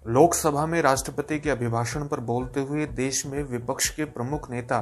लोकसभा में राष्ट्रपति के अभिभाषण पर बोलते हुए देश में विपक्ष के प्रमुख नेता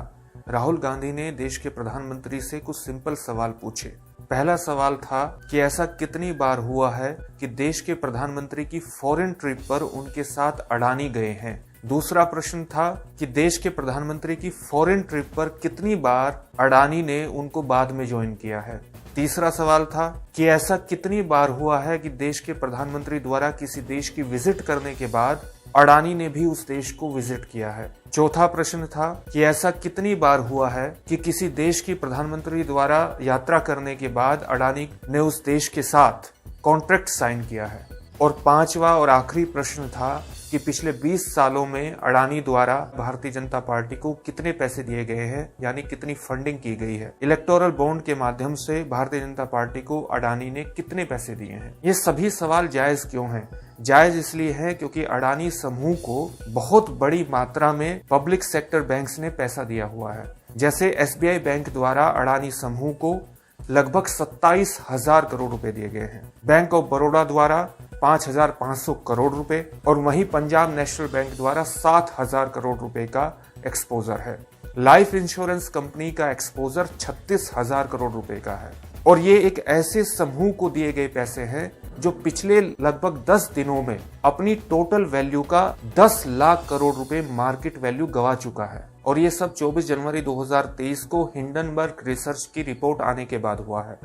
राहुल गांधी ने देश के प्रधानमंत्री से कुछ सिंपल सवाल पूछे। पहला सवाल था कि ऐसा कितनी बार हुआ है कि देश के प्रधानमंत्री की फॉरेन ट्रिप पर उनके साथ अडानी गए हैं। दूसरा प्रश्न था कि देश के प्रधानमंत्री की फॉरेन ट्रिप पर कितनी बार अडानी ने उनको बाद में ज्वाइन किया है। तीसरा सवाल था कि ऐसा कितनी बार हुआ है कि देश के प्रधानमंत्री द्वारा किसी देश की विजिट करने के बाद अडानी ने भी उस देश को विजिट किया है। चौथा प्रश्न था कि ऐसा कितनी बार हुआ है कि किसी देश की प्रधानमंत्री द्वारा यात्रा करने के बाद अडानी ने उस देश के साथ कॉन्ट्रैक्ट साइन किया है। और पांचवा और आखिरी प्रश्न था कि पिछले 20 सालों में अडानी द्वारा भारतीय जनता पार्टी को कितने पैसे दिए गए हैं, यानी कितनी फंडिंग की गई है। इलेक्टोरल बॉन्ड के माध्यम से भारतीय जनता पार्टी को अडानी ने कितने पैसे दिए हैं। ये सभी सवाल जायज क्यों हैं? जायज इसलिए है क्योंकि अडानी समूह को बहुत बड़ी मात्रा में पब्लिक सेक्टर बैंक्स ने पैसा दिया हुआ है। जैसे SBI बैंक द्वारा अडानी समूह को लगभग 27,000 करोड़ रुपए दिए गए हैं। बैंक ऑफ बड़ौदा द्वारा 5,500 करोड़ रुपए और वहीं पंजाब नेशनल बैंक द्वारा 7,000 करोड़ रुपए का एक्सपोजर है। लाइफ इंश्योरेंस कंपनी का एक्सपोजर 36,000 करोड़ रुपए का है। और ये एक ऐसे समूह को दिए गए पैसे हैं जो पिछले लगभग 10 दिनों में अपनी टोटल वैल्यू का 10 लाख करोड़ रुपए मार्केट वैल्यू गवा चुका है। और ये सब 24 जनवरी 2023 को हिंडनबर्ग रिसर्च की रिपोर्ट आने के बाद हुआ है।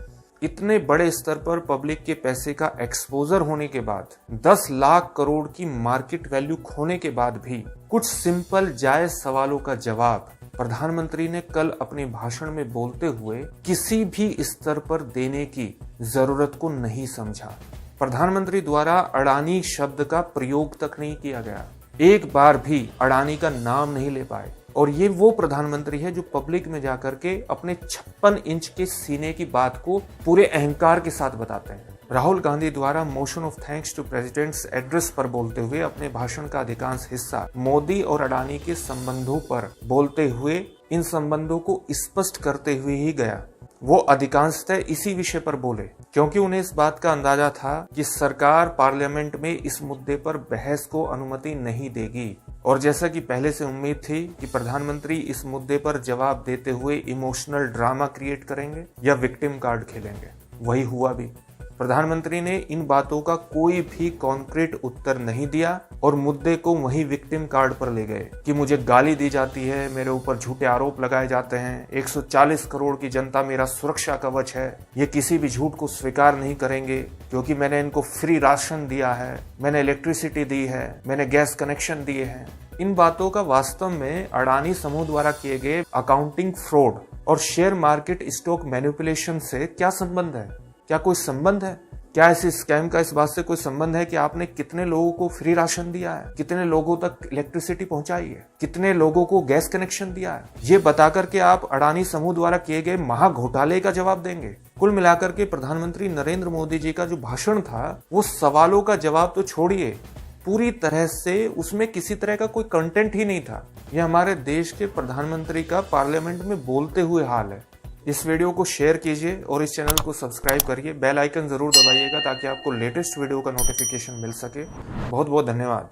इतने बड़े स्तर पर पब्लिक के पैसे का एक्सपोजर होने के बाद 10 लाख करोड़ की मार्केट वैल्यू खोने के बाद भी कुछ सिंपल जायज सवालों का जवाब प्रधानमंत्री ने कल अपने भाषण में बोलते हुए किसी भी स्तर पर देने की जरूरत को नहीं समझा। प्रधानमंत्री द्वारा अडानी शब्द का प्रयोग तक नहीं किया गया। एक बार भी अडानी का नाम नहीं ले पाए। और ये वो प्रधानमंत्री है जो पब्लिक में जाकर के अपने 56 इंच के सीने की बात को पूरे अहंकार के साथ बताते हैं। राहुल गांधी द्वारा motion of thanks to president's address पर बोलते हुए अपने भाषण का अधिकांश हिस्सा मोदी और अडानी के संबंधों पर बोलते हुए इन संबंधों को स्पष्ट करते हुए ही गया। वो अधिकांशतः इसी विषय पर बोले क्योंकि उन्हें इस बात का अंदाजा था कि सरकार पार्लियामेंट में इस मुद्दे पर बहस को अनुमति नहीं देगी। और जैसा कि पहले से उम्मीद थी कि प्रधानमंत्री इस मुद्दे पर जवाब देते हुए इमोशनल ड्रामा क्रिएट करेंगे या विक्टिम कार्ड खेलेंगे, वही हुआ भी। प्रधानमंत्री ने इन बातों का कोई भी कॉन्क्रीट उत्तर नहीं दिया और मुद्दे को वही विक्टिम कार्ड पर ले गए कि मुझे गाली दी जाती है, मेरे ऊपर झूठे आरोप लगाए जाते हैं, 140 करोड़ की जनता मेरा सुरक्षा कवच है, ये किसी भी झूठ को स्वीकार नहीं करेंगे क्योंकि मैंने इनको फ्री राशन दिया है, मैंने इलेक्ट्रिसिटी दी है, मैंने गैस कनेक्शन दिए हैं। इन बातों का वास्तव में अडानी समूह द्वारा किए गए अकाउंटिंग फ्रॉड और शेयर मार्केट स्टॉक मैनिपुलेशन से क्या संबंध है? क्या कोई संबंध है? क्या इस स्कैम का इस बात से कोई संबंध है कि आपने कितने लोगों को फ्री राशन दिया है, कितने लोगों तक इलेक्ट्रिसिटी पहुंचाई है, कितने लोगों को गैस कनेक्शन दिया है? ये बताकर के आप अडानी समूह द्वारा किए गए महा घोटाले का जवाब देंगे? कुल मिलाकर के प्रधानमंत्री नरेंद्र मोदी जी का जो भाषण था वो सवालों का जवाब तो छोड़िए, पूरी तरह से उसमें किसी तरह का कोई कंटेंट ही नहीं था। यह हमारे देश के प्रधानमंत्री का पार्लियामेंट में बोलते हुए हाल है। इस वीडियो को शेयर कीजिए और इस चैनल को सब्सक्राइब करिए। बेल आइकन जरूर दबाइएगा ताकि आपको लेटेस्ट वीडियो का नोटिफिकेशन मिल सके। बहुत बहुत धन्यवाद।